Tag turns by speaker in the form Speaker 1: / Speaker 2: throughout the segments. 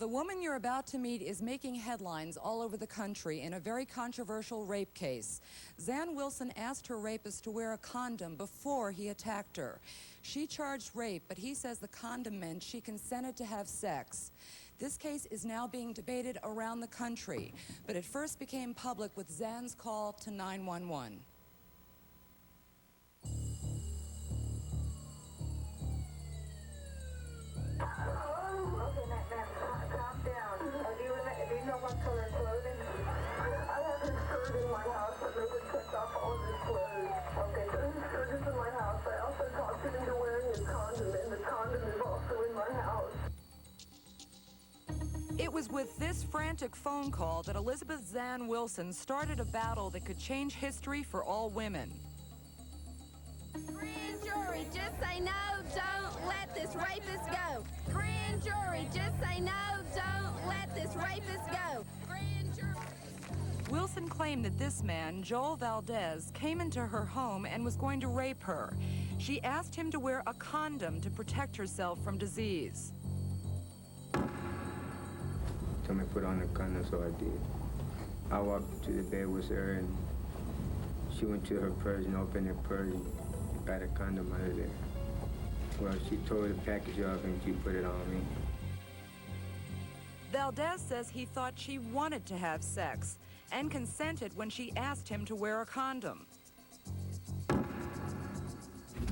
Speaker 1: The woman you're about to meet is making headlines all over the country in a very controversial rape case. Zan Wilson asked her rapist to wear a condom before he attacked her. She charged rape, but he says the condom meant she consented to have sex. This case is now being debated around the country, but it first became public with Zan's call to 911. It was with this frantic phone call that Elizabeth Zan Wilson started a battle that could change history for all women.
Speaker 2: Grand jury, just say no, don't let this rapist go. Grand jury, just say no, don't let this rapist go. Grand jury.
Speaker 1: Wilson claimed that this man, Joel Valdez, came into her home and was going to rape her. She asked him to wear a condom to protect herself from disease.
Speaker 3: Told me to put on the condom, so I did. I walked to the bed with her, and she went to her purse and opened her purse and got a condom out of there. Well, she tore the package off and she put it on me.
Speaker 1: Valdez says he thought she wanted to have sex and consented when she asked him to wear a condom.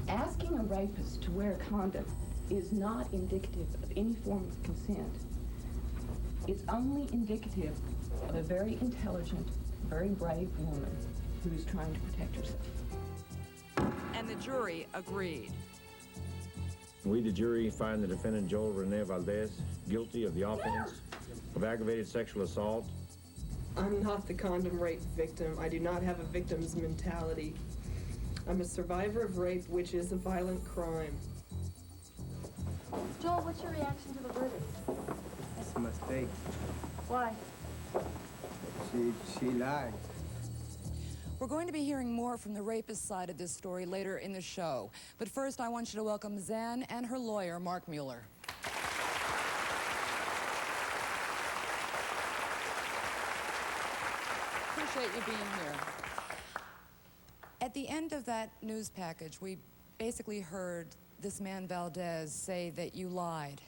Speaker 4: Asking a rapist to wear a condom is not indicative of any form of consent. It's only indicative of a very intelligent, very brave woman who is trying to protect herself.
Speaker 1: And the jury agreed.
Speaker 5: We, the jury, find the defendant Joel Rene Valdez guilty of the offense of aggravated sexual assault.
Speaker 6: I'm not the condom rape victim. I do not have a victim's mentality. I'm a survivor of rape, which is a violent crime.
Speaker 7: Joel, what's your reaction to the verdict?
Speaker 3: It's a mistake.
Speaker 7: Why?
Speaker 3: She lied.
Speaker 1: We're going to be hearing more from the rapist side of this story later in the show. But first, I want you to welcome Zan and her lawyer, Mark Mueller. Appreciate you being here. At the end of that news package, we basically heard this man Valdez say that you lied.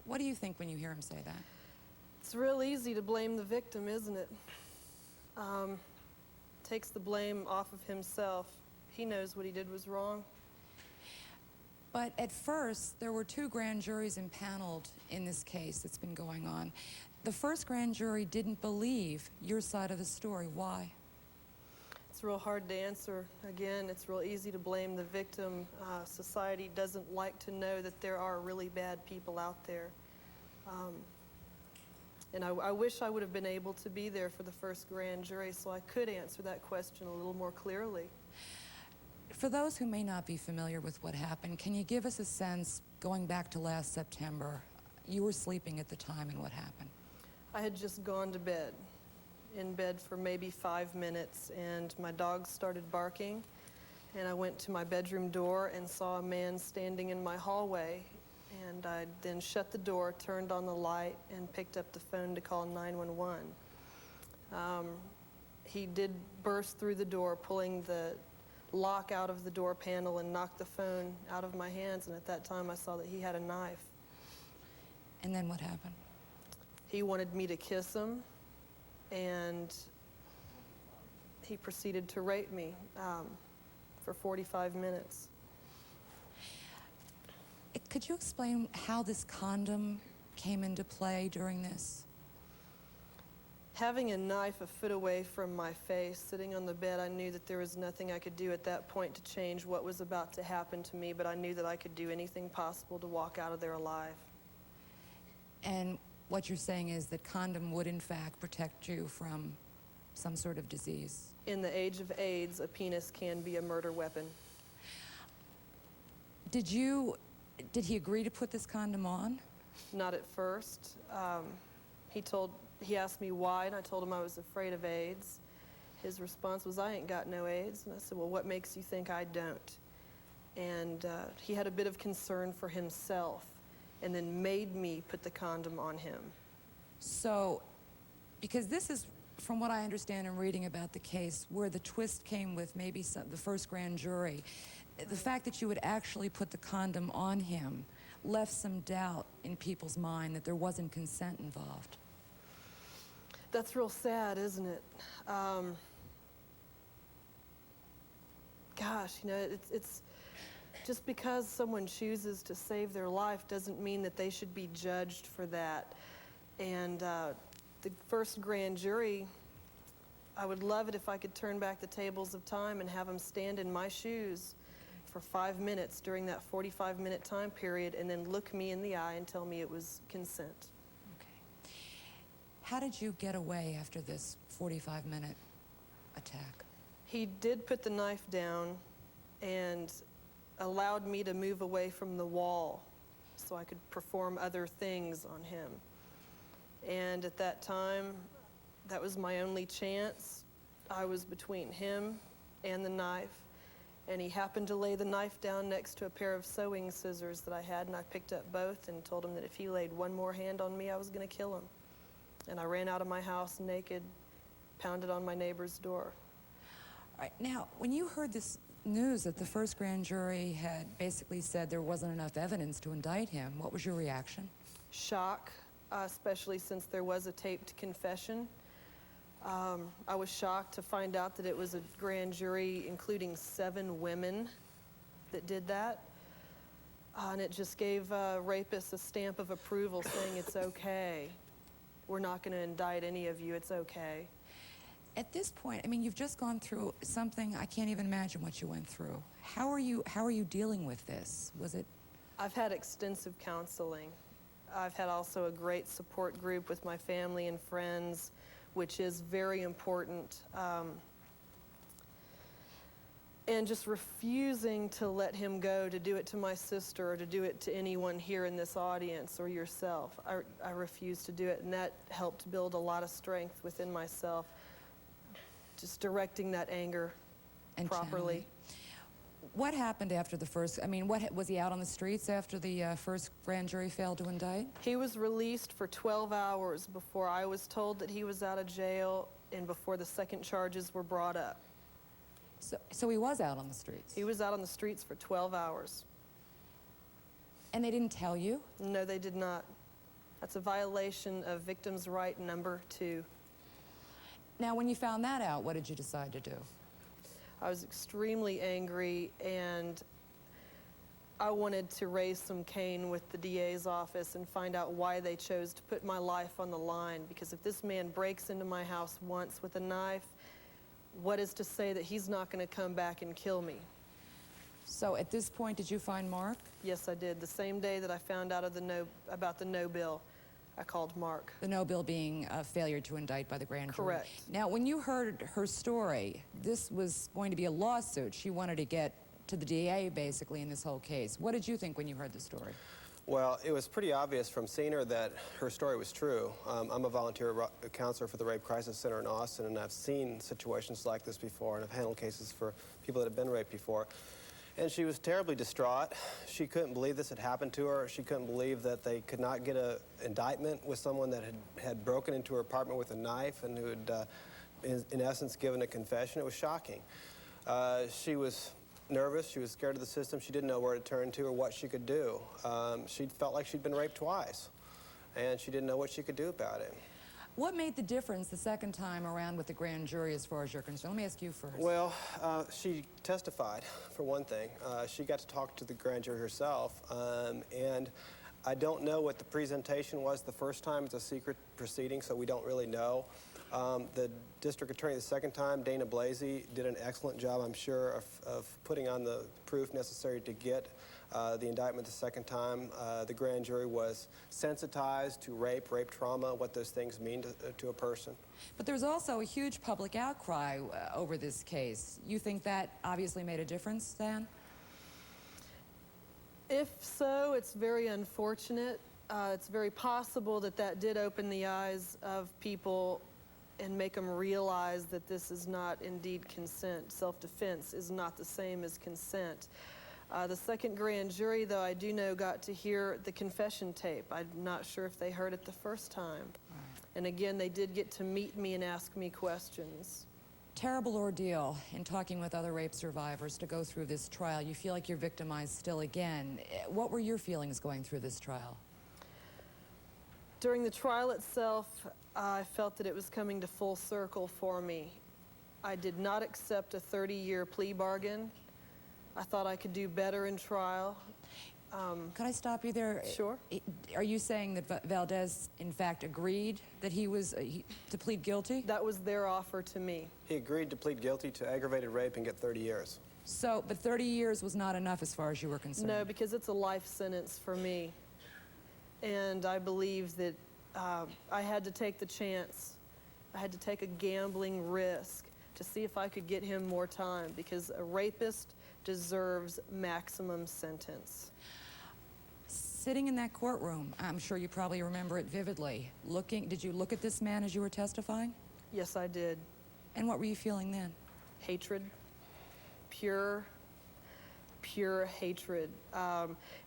Speaker 1: What do you think when you hear him say that?
Speaker 6: It's real easy to blame the victim, isn't it? Takes the blame off of himself. He knows what he did was wrong.
Speaker 1: But at first, there were two grand juries impaneled in this case that's been going on. The first grand jury didn't believe your side of the story. Why?
Speaker 6: It's real hard to answer. Again, it's real easy to blame the victim. Society doesn't like to know that there are really bad people out there. And I wish I would have been able to be there for the first grand jury so I could answer that question a little more clearly.
Speaker 1: For those who may not be familiar with what happened, can you give us a sense, going back to last September, you were sleeping at the time and what happened?
Speaker 6: I had just gone to bed, in bed for maybe 5 minutes, and my dog started barking, and I went to my bedroom door and saw a man standing in my hallway. And I then shut the door, turned on the light, and picked up the phone to call 911. He did burst through the door, pulling the lock out of the door panel and knocked the phone out of my hands, and at that time I saw that he had a knife.
Speaker 1: And then what happened?
Speaker 6: He wanted me to kiss him, and he proceeded to rape me for 45 minutes.
Speaker 1: Could you explain how this condom came into play during this?
Speaker 6: Having a knife a foot away from my face, sitting on the bed, I knew that there was nothing I could do at that point to change what was about to happen to me, but I knew that I could do anything possible to walk out of there alive.
Speaker 1: And what you're saying is that condom would in fact protect you from some sort of disease?
Speaker 6: In the age of AIDS, a penis can be a murder weapon.
Speaker 1: Did he agree to put this condom on?
Speaker 6: Not at first. He asked me why, and I told him I was afraid of AIDS. His response was, "I ain't got no AIDS." And I said, "Well, what makes you think I don't?" And he had a bit of concern for himself, and then made me put the condom on him.
Speaker 1: So, because this is, from what I understand in reading about the case, where the twist came with maybe the first grand jury, the fact that you would actually put the condom on him left some doubt in people's mind that there wasn't consent involved.
Speaker 6: That's real sad, isn't it? Gosh, you know, it's just because someone chooses to save their life doesn't mean that they should be judged for that. And the first grand jury, I would love it if I could turn back the tables of time and have them stand in my shoes for 5 minutes during that 45-minute time period and then look me in the eye and tell me it was consent.
Speaker 1: Okay. How did you get away after this 45-minute attack?
Speaker 6: He did put the knife down and allowed me to move away from the wall so I could perform other things on him. And at that time, that was my only chance. I was between him and the knife, and he happened to lay the knife down next to a pair of sewing scissors that I had, and I picked up both and told him that if he laid one more hand on me, I was going to kill him. And I ran out of my house naked, pounded on my neighbor's door.
Speaker 1: All right, now, when you heard this news that the first grand jury had basically said there wasn't enough evidence to indict him, what was your reaction?
Speaker 6: Shock, especially since there was a taped confession. I was shocked to find out that it was a grand jury including 7 women that did that. And it just gave rapists a stamp of approval saying it's okay. We're not going to indict any of you, it's okay.
Speaker 1: At this point, I mean, you've just gone through something, I can't even imagine what you went through. How are you dealing with this? Was it?
Speaker 6: I've had extensive counseling. I've had also a great support group with my family and friends, which is very important. And just refusing to let him go, to do it to my sister or to do it to anyone here in this audience or yourself. I refused to do it, and that helped build a lot of strength within myself. Just directing that anger
Speaker 1: And
Speaker 6: properly.
Speaker 1: channeling. What happened after the first, I mean, was he out on the streets after the first grand jury failed to indict?
Speaker 6: He was released for 12 hours before I was told that he was out of jail and before the second charges were brought up.
Speaker 1: So he was out on the streets?
Speaker 6: He was out on the streets for 12 hours.
Speaker 1: And they didn't tell you?
Speaker 6: No, they did not. That's a violation of victim's right number 2.
Speaker 1: Now, when you found that out, what did you decide to do?
Speaker 6: I was extremely angry, and I wanted to raise some cane with the DA's office and find out why they chose to put my life on the line. Because if this man breaks into my house once with a knife, what is to say that he's not going to come back and kill me?
Speaker 1: So at this point, did you find Mark?
Speaker 6: Yes, I did. The same day that I found out about the no bill, I called Mark.
Speaker 1: The no bill being a failure to indict by the grand jury.
Speaker 6: Correct.
Speaker 1: Now, when you heard her story, this was going to be a lawsuit. She wanted to get to the DA, basically, in this whole case. What did you think when you heard the story?
Speaker 8: Well, it was pretty obvious from seeing her that her story was true. I'm a volunteer counselor for the Rape Crisis Center in Austin, and I've seen situations like this before, and I've handled cases for people that have been raped before. And she was terribly distraught. She couldn't believe this had happened to her. She couldn't believe that they could not get an indictment with someone that had broken into her apartment with a knife and who had, in essence, given a confession. It was shocking. She was nervous. She was scared of the system. She didn't know where to turn to or what she could do. She felt like she'd been raped twice, and she didn't know what she could do about it.
Speaker 1: What made the difference the second time around with the grand jury as far as you're concerned? Let me ask you first.
Speaker 8: Well, she testified, for one thing. She got to talk to the grand jury herself, and I don't know what the presentation was the first time. It's a secret proceeding, so we don't really know. The district attorney the second time, Dana Blasey, did an excellent job, I'm sure, of putting on the proof necessary to get the indictment the second time. The grand jury was sensitized to rape trauma, what those things mean to a person.
Speaker 1: But there's also a huge public outcry over this case. You think that obviously made a difference, Dan?
Speaker 6: If so, it's very unfortunate. It's very possible that that did open the eyes of people and make them realize that this is not indeed consent. Self-defense is not the same as consent. The second grand jury, though, I do know got to hear the confession tape. I'm not sure if they heard it the first time. And again, they did get to meet me and ask me questions.
Speaker 1: Terrible ordeal in talking with other rape survivors to go through this trial. You feel like you're victimized still again. What were your feelings going through this trial?
Speaker 6: During the trial itself, I felt that it was coming to full circle for me. I did not accept a 30-year plea bargain. I thought I could do better in trial.
Speaker 1: Could I stop you there?
Speaker 6: Sure.
Speaker 1: Are you saying that Valdez, in fact, agreed that he was to plead guilty?
Speaker 6: That was their offer to me.
Speaker 8: He agreed to plead guilty to aggravated rape and get 30 years.
Speaker 1: So, but 30 years was not enough as far as you were concerned?
Speaker 6: No, because it's a life sentence for me. And I believe that I had to take the chance. I had to take a gambling risk to see if I could get him more time, because a rapist deserves maximum sentence.
Speaker 1: Sitting in that courtroom, I'm sure you probably remember it vividly. Did you look at this man as you were testifying?
Speaker 6: Yes, I did.
Speaker 1: And what were you feeling then?
Speaker 6: Hatred. Pure hatred.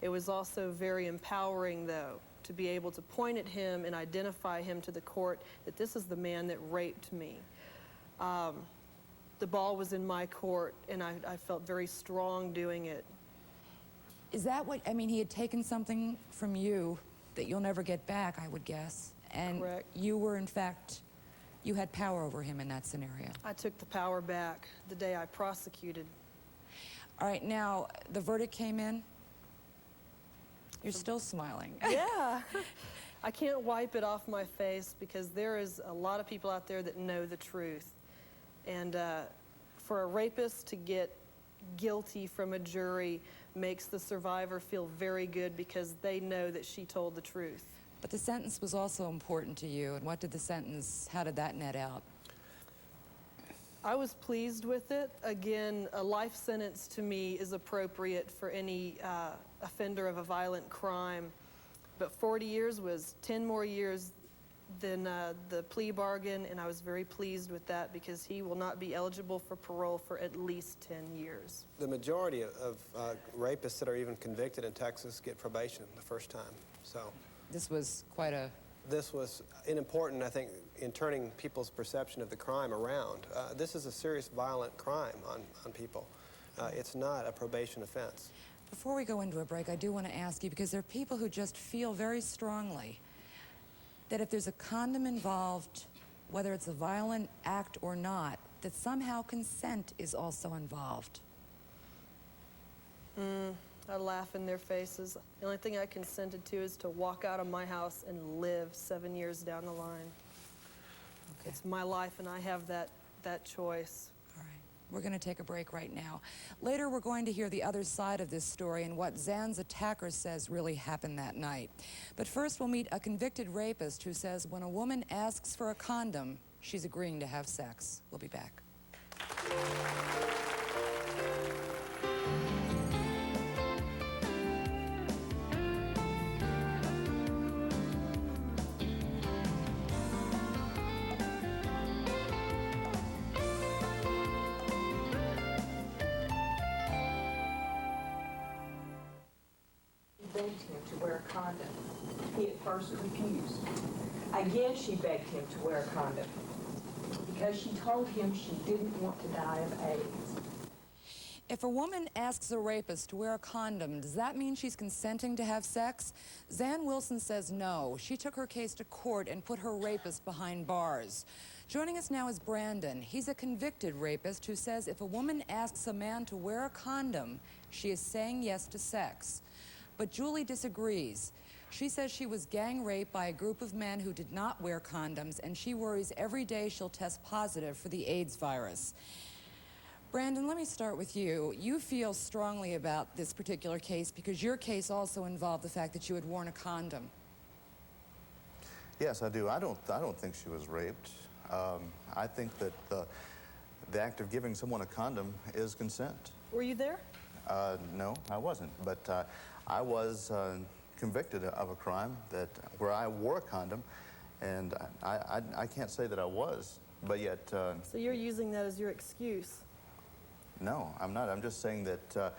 Speaker 6: It was also very empowering, though, to be able to point at him and identify him to the court that this is the man that raped me. The ball was in my court, and I felt very strong doing it.
Speaker 1: Is that what, I mean, he had taken something from you that you'll never get back, I would guess. And
Speaker 6: Correct.
Speaker 1: you were, in fact, you had power over him in that scenario.
Speaker 6: I took the power back the day I prosecuted.
Speaker 1: All right, now, the verdict came in. You're still smiling.
Speaker 6: Yeah. I can't wipe it off my face, because there is a lot of people out there that know the truth. And for a rapist to get guilty from a jury makes the survivor feel very good, because they know that she told the truth.
Speaker 1: But the sentence was also important to you. And what did the sentence, how did that net out?
Speaker 6: I was pleased with it. Again, a life sentence to me is appropriate for any offender of a violent crime. But 40 years was 10 more years than the plea bargain, and I was very pleased with that, because he will not be eligible for parole for at least 10 years.
Speaker 8: The majority of rapists that are even convicted in Texas get probation the first time. So
Speaker 1: This was quite a...
Speaker 8: this was important, I think, in turning people's perception of the crime around. This is a serious violent crime on people. It's not a probation offense.
Speaker 1: Before we go into a break, I do want to ask you, because there are people who just feel very strongly that if there's a condom involved, whether it's a violent act or not, that somehow consent is also involved.
Speaker 6: I laugh in their faces. The only thing I consented to is to walk out of my house and live 7 years down the line.
Speaker 1: Okay.
Speaker 6: It's my life, and I have that choice.
Speaker 1: All right. We're going to take a break right now. Later, we're going to hear the other side of this story and what Zan's attacker says really happened that night. But first, we'll meet a convicted rapist who says when a woman asks for a condom, she's agreeing to have sex. We'll be back.
Speaker 4: Begged him to wear a condom. He at first refused. Again, she begged him to wear a condom because she told him she didn't want to die of AIDS.
Speaker 1: If a woman asks a rapist to wear a condom, does that mean she's consenting to have sex? Zan Wilson says no. She took her case to court and put her rapist behind bars. Joining us now is Brandon. He's a convicted rapist who says if a woman asks a man to wear a condom, she is saying yes to sex. But Julie disagrees. She says she was gang raped by a group of men who did not wear condoms, and she worries every day she'll test positive for the AIDS virus. Brandon, let me start with you. You feel strongly about this particular case because your case also involved the fact that you had worn a condom.
Speaker 9: Yes, I do. I don't think she was raped. I think that the act of giving someone a condom is consent.
Speaker 6: Were you there?
Speaker 9: No, I wasn't. But I was convicted of a crime where I wore a condom, and I can't say that I was, but yet...
Speaker 6: So you're using that as your excuse?
Speaker 9: No, I'm not. I'm just saying that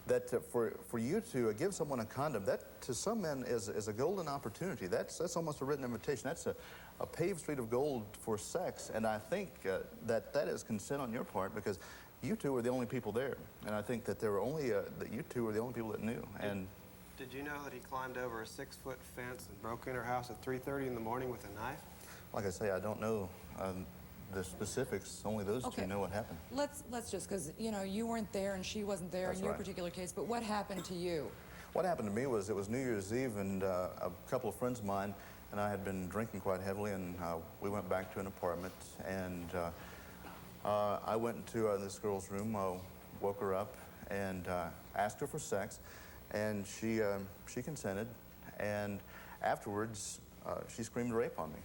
Speaker 9: that for you to give someone a condom, that to some men is a golden opportunity. That's almost a written invitation. That's a paved street of gold for sex, and I think that is consent on your part, because you two were the only people there, and I think that there were only that you two were the only people that knew. And
Speaker 8: Did you know that he climbed over a 6-foot fence and broke in her house at 3:30 in the morning with a knife?
Speaker 9: like I say, I don't know the specifics. Only those
Speaker 1: Okay.
Speaker 9: two know what happened.
Speaker 1: Let's just, because, you know, you weren't there and she wasn't there
Speaker 9: That's
Speaker 1: in your
Speaker 9: right.
Speaker 1: particular case, but what happened to you?
Speaker 9: What happened to me was it was New Year's Eve, and a couple of friends of mine and I had been drinking quite heavily, and we went back to an apartment, and I went into this girl's room, woke her up, and asked her for sex, and she consented, and afterwards she screamed rape on me.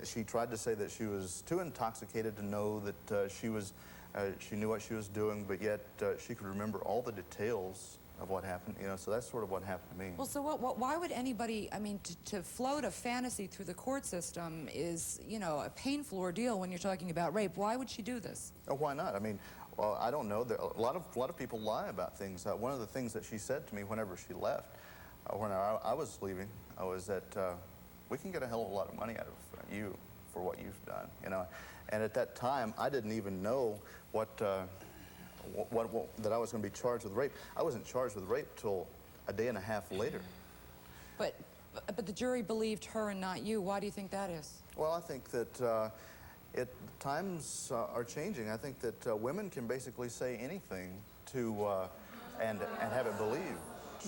Speaker 9: She tried to say that she was too intoxicated to know that she knew what she was doing, but yet she could remember all the details of what happened, you know, so that's sort of what happened to me.
Speaker 1: Well, so why would anybody, I mean, to float a fantasy through the court system is, you know, a painful ordeal when you're talking about rape. Why would she do this?
Speaker 9: Oh, why not? I mean, well, I don't know. A lot of people lie about things. One of the things that she said to me whenever she left, when I was leaving, was that we can get a hell of a lot of money out of you for what you've done, you know. And at that time, I didn't even know that I was going to be charged with rape. I wasn't charged with rape till a day and a half later.
Speaker 1: But the jury believed her and not you. Why do you think that is?
Speaker 9: Well, I think that times are changing. I think that women can basically say anything and have it believed.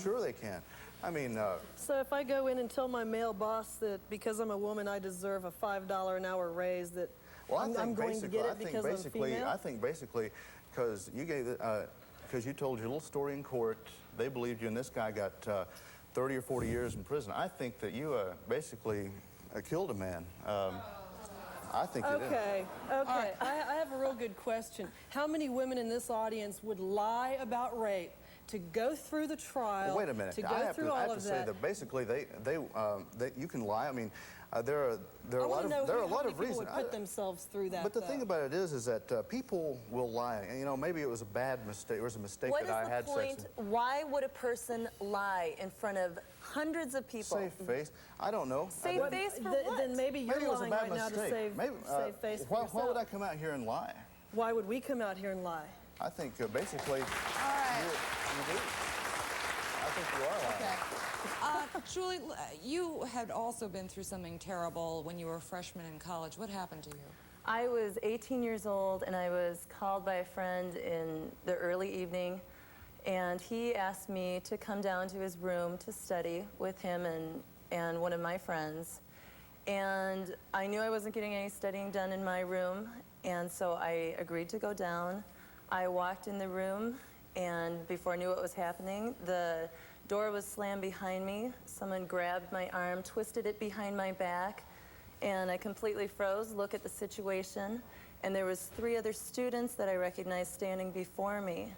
Speaker 9: Sure they can. I mean...
Speaker 6: So if I go in and tell my male boss that because I'm a woman I deserve a $5 an hour raise, that I'm going to get it because I'm female?
Speaker 9: I think basically, because you told your little story in court, they believed you, and this guy got 30 or 40 years in prison. I think that you basically killed a man. I think you did.
Speaker 6: Okay. Right. I have a real good question. How many women in this audience would lie about rape to go through the trial?
Speaker 9: Well, wait a minute.
Speaker 6: To go
Speaker 9: I have
Speaker 6: through
Speaker 9: to,
Speaker 6: all
Speaker 9: I have
Speaker 6: of
Speaker 9: to say that basically you can lie. I mean, there are a lot of reasons.
Speaker 6: People would put themselves through that.
Speaker 9: But the thing about it is that people will lie. And, you know, maybe it was a bad mistake. It was a mistake that I had sex.
Speaker 10: What is the point? Why would a person lie in front of hundreds of people?
Speaker 9: Save face. I don't know.
Speaker 10: Save face for what?
Speaker 6: Then maybe you're
Speaker 9: it was a
Speaker 6: lying
Speaker 9: bad
Speaker 6: right now to
Speaker 9: mistake.
Speaker 6: save face for yourself.
Speaker 9: Why would I come out here and lie?
Speaker 6: Why would we come out here and lie?
Speaker 9: I think basically
Speaker 1: All right.
Speaker 9: you do. I think you are lying.
Speaker 1: Okay. Julie, you had also been through something terrible when you were a freshman in college. What happened to you?
Speaker 10: I was 18 years old, and I was called by a friend in the early evening, and he asked me to come down to his room to study with him and one of my friends. And I knew I wasn't getting any studying done in my room, and so I agreed to go down. I walked in the room, and before I knew what was happening, the door was slammed behind me. Someone grabbed my arm, twisted it behind my back, and I completely froze. Look at the situation. And there was 3 other students that I recognized standing before me.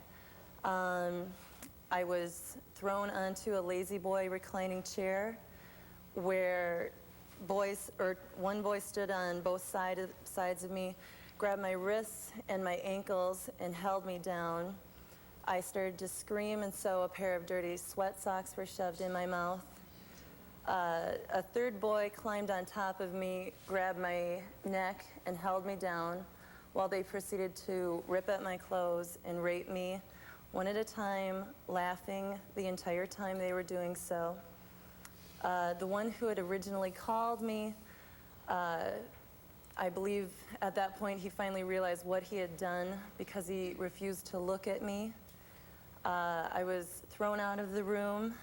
Speaker 10: I was thrown onto a lazy boy reclining chair where one boy stood on both sides of me, grabbed my wrists and my ankles and held me down. I started to scream, and so a pair of dirty sweat socks were shoved in my mouth. A 3rd boy climbed on top of me, grabbed my neck, and held me down while they proceeded to rip at my clothes and rape me, one at a time, laughing the entire time they were doing so. The one who had originally called me, I believe at that point he finally realized what he had done because he refused to look at me. I was thrown out of the room,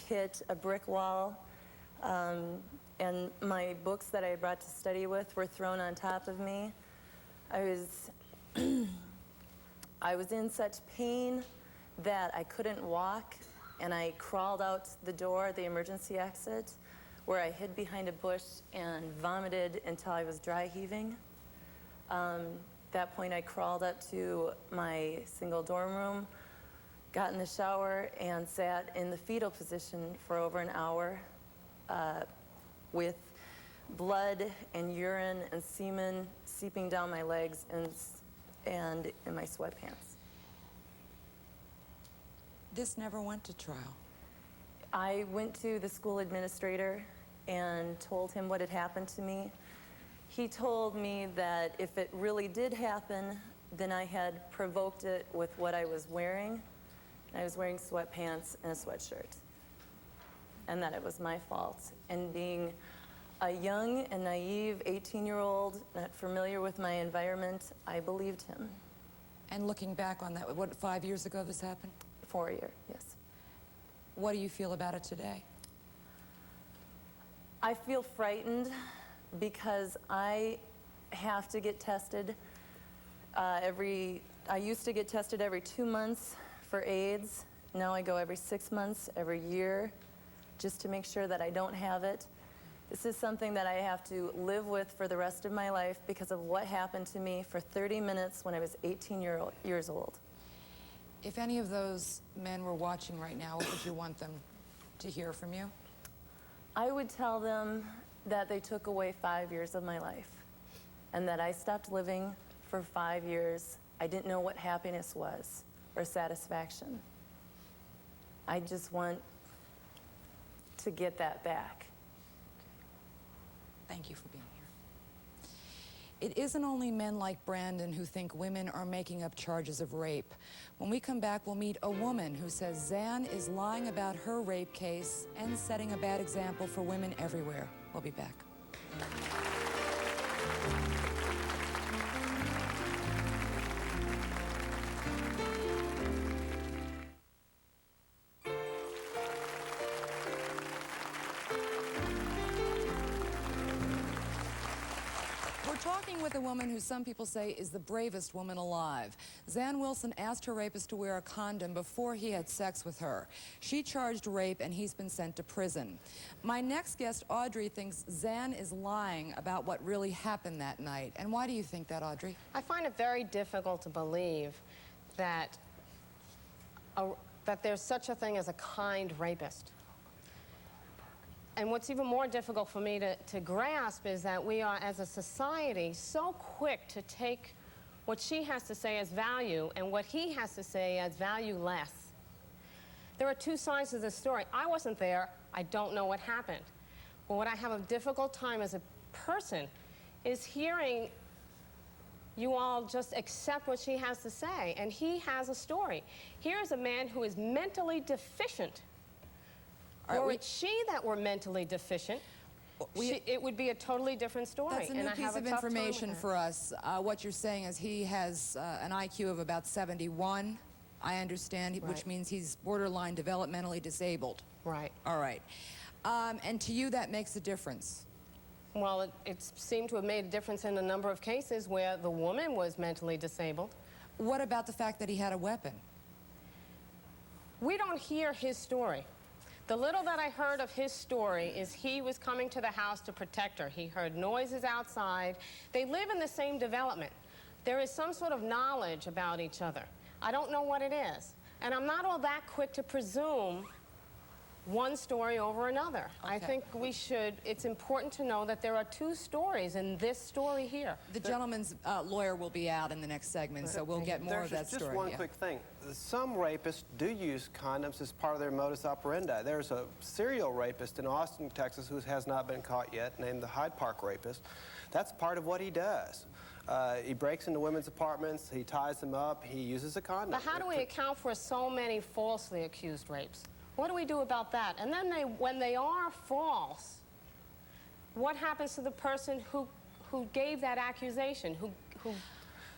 Speaker 10: hit a brick wall, and my books that I had brought to study with were thrown on top of me. I was in such pain that I couldn't walk, and I crawled out the door, the emergency exit, where I hid behind a bush and vomited until I was dry heaving. At that point, I crawled up to my single dorm room, got in the shower, and sat in the fetal position for over an hour with blood and urine and semen seeping down my legs and in my sweatpants.
Speaker 1: This never went to trial.
Speaker 10: I went to the school administrator and told him what had happened to me. He told me that if it really did happen, then I had provoked it with what I was wearing. I was wearing sweatpants and a sweatshirt, and that it was my fault. And being a young and naive 18-year-old, not familiar with my environment, I believed him.
Speaker 1: And looking back on that, what, 5 years ago this happened?
Speaker 10: 4 years, yes.
Speaker 1: What do you feel about it today?
Speaker 10: I feel frightened because I have to get tested I used to get tested every 2 months for AIDS. Now I go every 6 months, every year, just to make sure that I don't have it. This is something that I have to live with for the rest of my life because of what happened to me for 30 minutes when I was 18 years old.
Speaker 1: If any of those men were watching right now, what would you want them to hear from you?
Speaker 10: I would tell them that they took away 5 years of my life and that I stopped living for 5 years. I didn't know what happiness was or satisfaction. I just want to get that back.
Speaker 1: Thank you for being here. It isn't only men like Brandon who think women are making up charges of rape. When we come back, we'll meet a woman who says Zan is lying about her rape case and setting a bad example for women everywhere. We'll be back. We're talking with a woman who some people say is the bravest woman alive. Zan Wilson asked her rapist to wear a condom before he had sex with her. She charged rape, and he's been sent to prison. My next guest, Audrey, thinks Zan is lying about what really happened that night. And why do you think that, Audrey?
Speaker 11: I find it very difficult to believe that, that there's such a thing as a kind rapist. And what's even more difficult for me to grasp is that we are, as a society, so quick to take what she has to say as value and what he has to say as valueless. There are two sides to this story. I wasn't there. I don't know what happened. But what I have a difficult time as a person is hearing you all just accept what she has to say. And he has a story. Here's a man who is mentally deficient. Were it she that were mentally deficient, it would be a totally different story.
Speaker 1: That's a new piece of information for us. What you're saying is he has an IQ of about 71, I understand, which means he's borderline developmentally disabled.
Speaker 11: Right.
Speaker 1: All right. And to you, that makes a difference?
Speaker 11: Well, it seemed to have made a difference in a number of cases where the woman was mentally disabled.
Speaker 1: What about the fact that he had a weapon?
Speaker 11: We don't hear his story. The little that I heard of his story is he was coming to the house to protect her. He heard noises outside. They live in the same development. There is some sort of knowledge about each other. I don't know what it is. And I'm not all that quick to presume one story over another.
Speaker 1: Okay.
Speaker 11: I think we should, it's important to know that there are two stories in this story here.
Speaker 1: The gentleman's lawyer will be out in the next segment, so we'll get more of that story.
Speaker 8: Just one quick thing. Some rapists do use condoms as part of their modus operandi. There's a serial rapist in Austin, Texas, who has not been caught yet, named the Hyde Park Rapist. That's part of what he does. He breaks into women's apartments, he ties them up, he uses a condom.
Speaker 11: But how do we account for so many falsely accused rapes? What do we do about that? And then when they are false, what happens to the person who gave that accusation?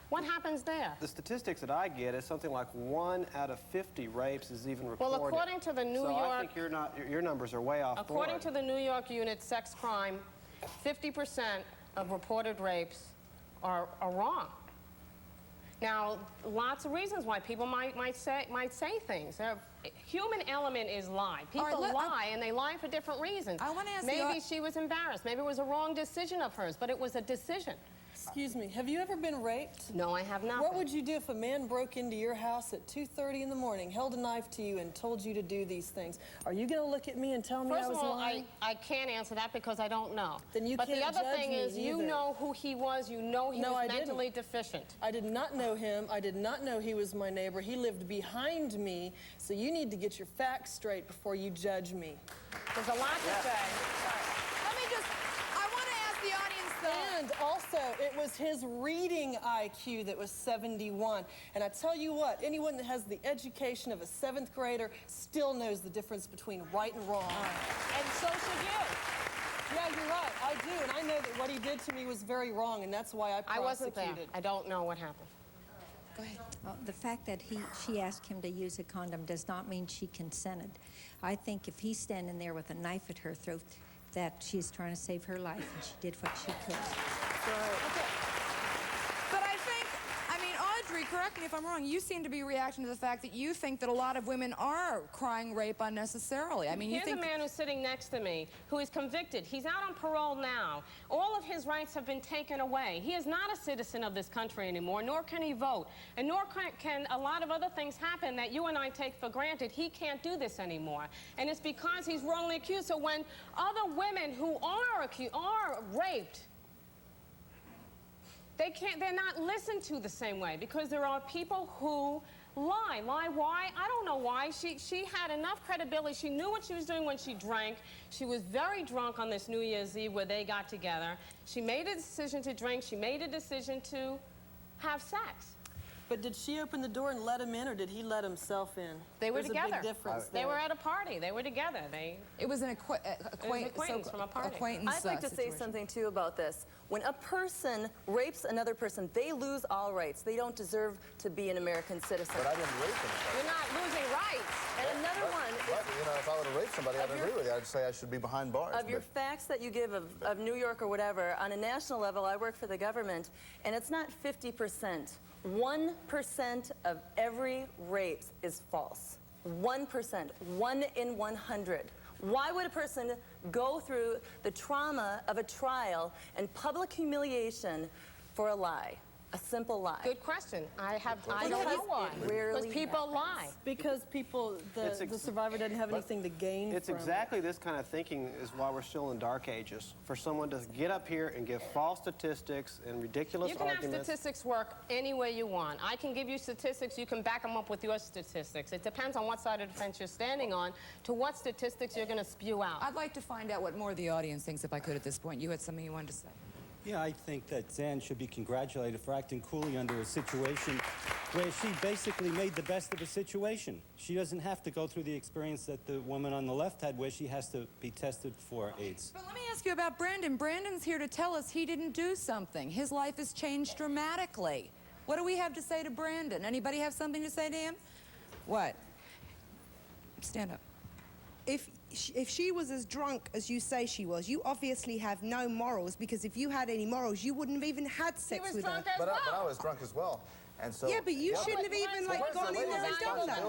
Speaker 11: What happens there?
Speaker 8: The statistics that I get is something like 1 out of 50 rapes is even reported.
Speaker 11: Well, according to the New York...
Speaker 8: I think your numbers are way off
Speaker 11: According to the New York unit sex crime, 50% of reported rapes are wrong. Now, lots of reasons why people might say things. Human element is lie. People lie, and they lie for different reasons.
Speaker 1: I want to ask
Speaker 11: maybe she was embarrassed. Maybe it was a wrong decision of hers, but it was a decision.
Speaker 6: Excuse me, have you ever been raped?
Speaker 11: No, I have not.
Speaker 6: What would you do if a man broke into your house at 2:30 in the morning, held a knife to you, and told you to do these things? Are you going to look at me and tell me I
Speaker 11: First
Speaker 6: was
Speaker 11: of all,
Speaker 6: lying?
Speaker 11: I can't answer that because I don't know.
Speaker 6: Then you
Speaker 11: but
Speaker 6: can't
Speaker 11: the other
Speaker 6: judge
Speaker 11: thing
Speaker 6: me
Speaker 11: is, you
Speaker 6: either.
Speaker 11: know who he was. You know he
Speaker 6: No,
Speaker 11: was
Speaker 6: I didn't.
Speaker 11: mentally deficient.
Speaker 6: I did not know him. I did not know he was my neighbor. He lived behind me, so you need to get your facts straight before you judge me.
Speaker 11: There's a lot to say.
Speaker 1: Let me just, I want to ask the audience though.
Speaker 6: And also, it was his reading IQ that was 71. And I tell you what, anyone that has the education of a 7th grader still knows the difference between right and wrong.
Speaker 11: And so should you.
Speaker 6: Yeah, you're right. I do. And I know that what he did to me was very wrong, and that's why I
Speaker 11: I wasn't
Speaker 6: prosecuted.
Speaker 11: there. I don't know what happened.
Speaker 1: Go ahead.
Speaker 12: The fact that she asked him to use a condom does not mean she consented. I think if he's standing there with a knife at her throat, that she's trying to save her life, and she did what she could.
Speaker 1: Okay. But I think, I mean, Audrey, correct me if I'm wrong, you seem to be reacting to the fact that you think that a lot of women are crying rape unnecessarily. I mean, you
Speaker 11: Here's
Speaker 1: think...
Speaker 11: a man who's sitting next to me who is convicted. He's out on parole now. All of his rights have been taken away. He is not a citizen of this country anymore, nor can he vote. And nor can a lot of other things happen that you and I take for granted. He can't do this anymore. And it's because he's wrongly accused. So when other women who are raped, they're not listened to the same way, because there are people who lie. Lie why? I don't know why. She had enough credibility. She knew what she was doing when she drank. She was very drunk on this New Year's Eve where they got together. She made a decision to drink. She made a decision to have sex.
Speaker 6: But did she open the door and let him in, or did he let himself in?
Speaker 11: They were
Speaker 6: There's
Speaker 11: together.
Speaker 6: a big difference
Speaker 11: They
Speaker 6: there.
Speaker 11: were at a party. They were together.
Speaker 1: It was an
Speaker 11: acquaintance from a party.
Speaker 10: I'd like to say something, too, about this. When a person rapes another person, they lose all rights. They don't deserve to be an American citizen.
Speaker 9: But I didn't rape anybody.
Speaker 11: You're not losing rights.
Speaker 10: And another one
Speaker 9: But, you know, if I would have raped somebody, I'd agree with you. I'd say I should be behind bars.
Speaker 10: of your facts that you give of New York or whatever, on a national level, I work for the government, and it's not 50%. 1% of every rape is false. 1%. 1 in 100. Why would a person go through the trauma of a trial and public humiliation for a lie? A simple lie.
Speaker 11: Good question. I don't
Speaker 10: Because
Speaker 11: know why.
Speaker 10: it rarely
Speaker 11: Because people
Speaker 10: happens.
Speaker 11: lie.
Speaker 6: Because the survivor doesn't have anything to gain
Speaker 13: It's
Speaker 6: from
Speaker 13: exactly this kind of thinking is why we're still in dark ages. For someone to get up here and give false statistics and ridiculous
Speaker 11: You can have
Speaker 13: arguments.
Speaker 11: statistics work any way you want. I can give you statistics. You can back them up with your statistics. It depends on what side of the fence you're standing on to what statistics you're going to spew out.
Speaker 1: I'd like to find out what more the audience thinks, if I could, at this point. You had something you wanted to say.
Speaker 14: Yeah, I think that Zan should be congratulated for acting coolly under a situation where she basically made the best of a situation. She doesn't have to go through the experience that the woman on the left had, where she has to be tested for AIDS.
Speaker 1: But let me ask you about Brandon. Brandon's here to tell us he didn't do something. His life has changed dramatically. What do we have to say to Brandon? Anybody have something to say to him? What? Stand up.
Speaker 15: If she was as drunk as you say she was, you obviously have no morals, because if you had any morals, you wouldn't have even had sex with her.
Speaker 9: But I was drunk as well. And so,
Speaker 15: Yeah, but you shouldn't have even gone in there and done that.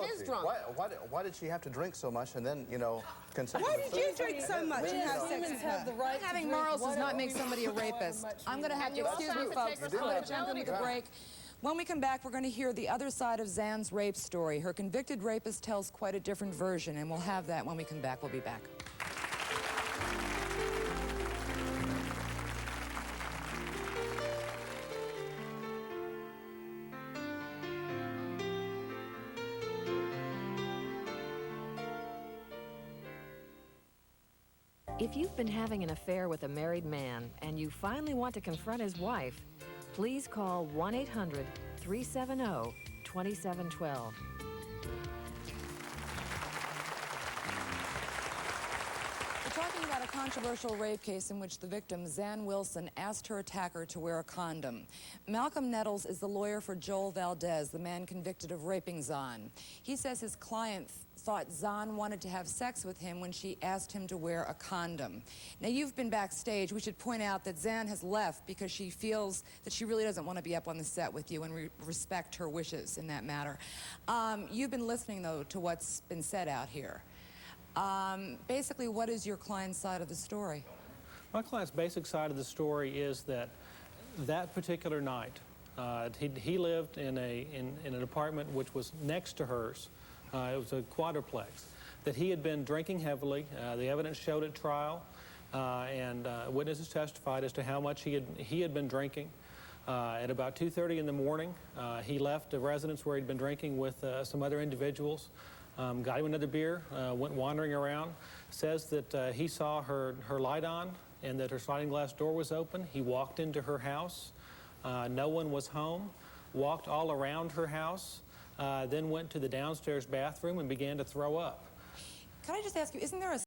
Speaker 9: Why did she have to drink so much and then, you know, consent?
Speaker 15: Why did you drink so much and have sex with her?
Speaker 6: right
Speaker 1: Having morals does not make somebody a rapist. I'm going to have to, excuse me, folks, we're going to jump into the break. When we come back, we're going to hear the other side of Zan's rape story. Her convicted rapist tells quite a different version, and we'll have that when we come back. We'll be back.
Speaker 16: If you've been having an affair with a married man and you finally want to confront his wife, please call 1-800-370-2712.
Speaker 1: We're talking about a controversial rape case in which the victim, Zan Wilson, asked her attacker to wear a condom. Malcolm Nettles is the lawyer for Joel Valdez, the man convicted of raping Zan. He says his client thought Zan wanted to have sex with him when she asked him to wear a condom. Now, you've been backstage. We should point out that Zan has left because she feels that she really doesn't want to be up on the set with you, and we respect her wishes in that matter. You've been listening, though, to what's been said out here. Basically, what is your client's side of the story?
Speaker 17: My client's basic side of the story is that that particular night, he lived in an apartment which was next to hers. It was a quadruplex. That he had been drinking heavily. The evidence showed at trial, and witnesses testified as to how much he had been drinking. At about 2:30 in the morning, he left a residence where he'd been drinking with some other individuals, got him another beer, went wandering around, says that he saw her light on and that her sliding glass door was open. He walked into her house. No one was home, walked all around her house, then went to the downstairs bathroom and began to throw up.
Speaker 1: Can I just ask you, isn't there a